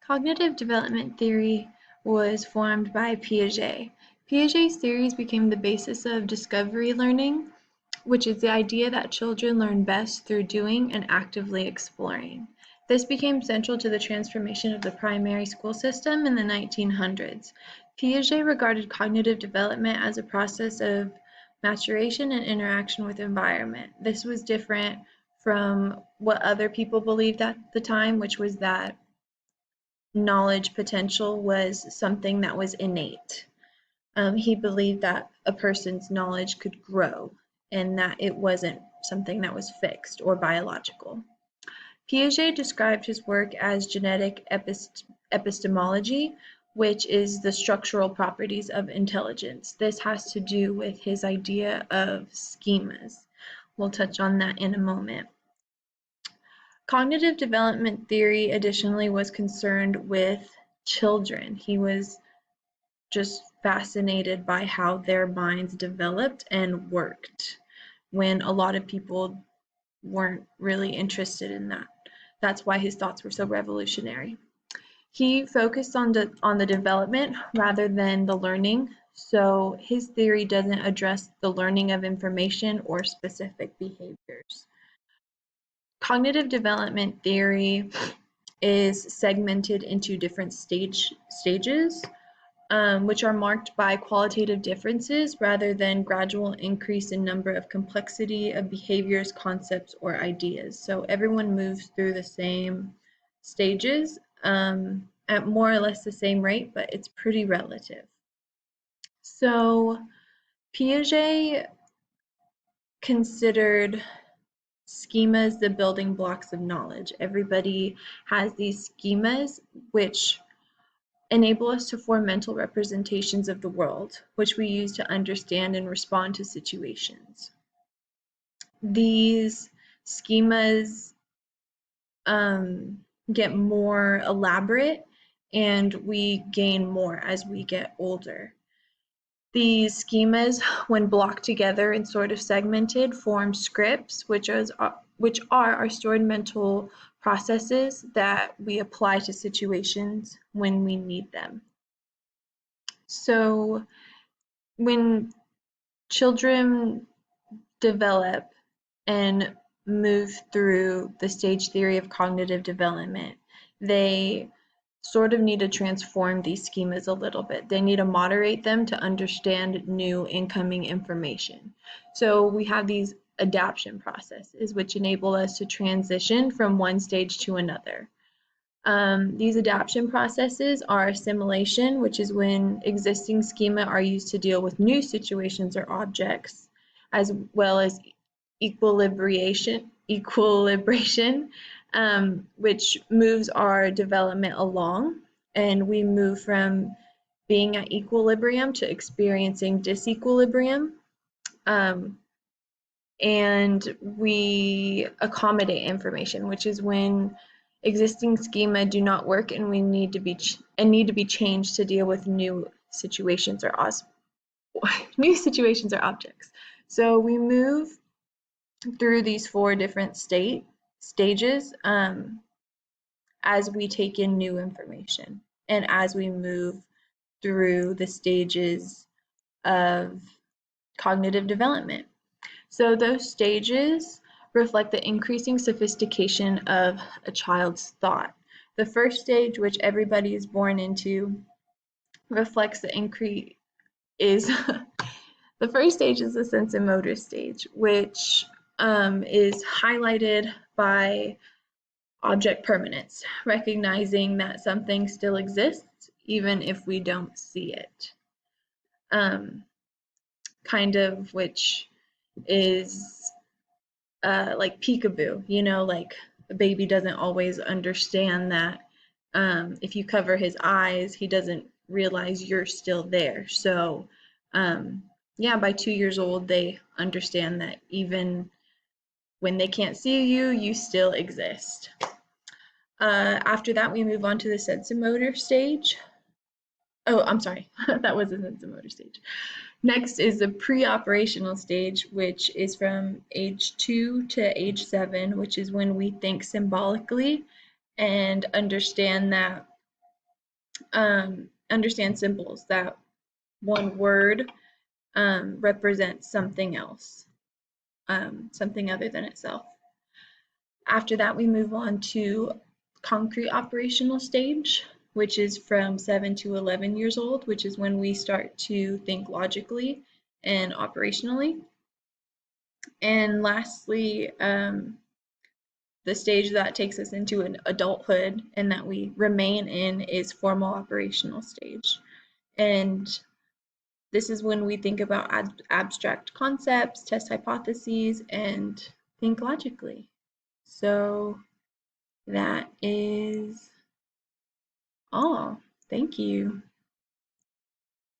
Cognitive development theory was formed by Piaget. Piaget's theories became the basis of discovery learning, which is the idea that children learn best through doing and actively exploring. This became central to the transformation of the primary school system in the 1900s. Piaget regarded cognitive development as a process of maturation and interaction with environment. This was different from what other people believed at the time, which was that knowledge potential was something that was innate. He believed that a person's knowledge could grow and that it wasn't something that was fixed or biological. Piaget described his work as genetic epistemology, which is the structural properties of intelligence. This has to do with his idea of schemas. We'll touch on that in a moment. Cognitive development theory additionally was concerned with children. He was just fascinated by how their minds developed and worked when a lot of people weren't really interested in that. That's why his thoughts were so revolutionary. He focused on the development rather than the learning, so his theory doesn't address the learning of information or specific behaviors. Cognitive development theory is segmented into different stages, which are marked by qualitative differences rather than gradual increase in number of complexity of behaviors, concepts, or ideas. So everyone moves through the same stages at more or less the same rate, but it's pretty relative. So Piaget considered schemas the building blocks of knowledge. Everybody has these schemas which enable us to form mental representations of the world, which we use to understand and respond to situations. These schemas get more elaborate and we gain more as we get older. These schemas, when blocked together and sort of segmented, form scripts, which are our stored mental processes that we apply to situations when we need them. So when children develop and move through the stage theory of cognitive development, they sort of need to transform these schemas a little bit. They need to moderate them to understand new incoming information. So we have these adaptation processes which enable us to transition from one stage to another. These adaptation processes are assimilation, which is when existing schema are used to deal with new situations or objects, as well as equilibration, which moves our development along, and we move from being at equilibrium to experiencing disequilibrium. And we accommodate information, which is when existing schema do not work and we need to be changed to deal with new situations or objects. So we move through these four different stages as we take in new information and as we move through the stages of cognitive development. So those stages reflect the increasing sophistication of a child's thought. The first stage, which everybody is born into, reflects the increase is the first stage is the sensomotor stage, which is highlighted by object permanence, recognizing that something still exists even if we don't see it. Kind of which is like peekaboo, like a baby doesn't always understand that if you cover his eyes, he doesn't realize you're still there. So yeah, by 2 years old, they understand that even when they can't see you, you still exist. After that, we move on to the sensomotor stage. Oh, I'm sorry, that was the sensomotor stage. Next is the pre-operational stage, which is from age 2 to age 7, which is when we think symbolically and understand that understand symbols, that one word represents something else, something other than itself. After that, we move on to concrete operational stage, which is from 7 to 11 years old, which is when we start to think logically and operationally. And lastly, the stage that takes us into an adulthood and that we remain in is formal operational stage. And this is when we think about abstract concepts, test hypotheses, and think logically. So that is all. Thank you.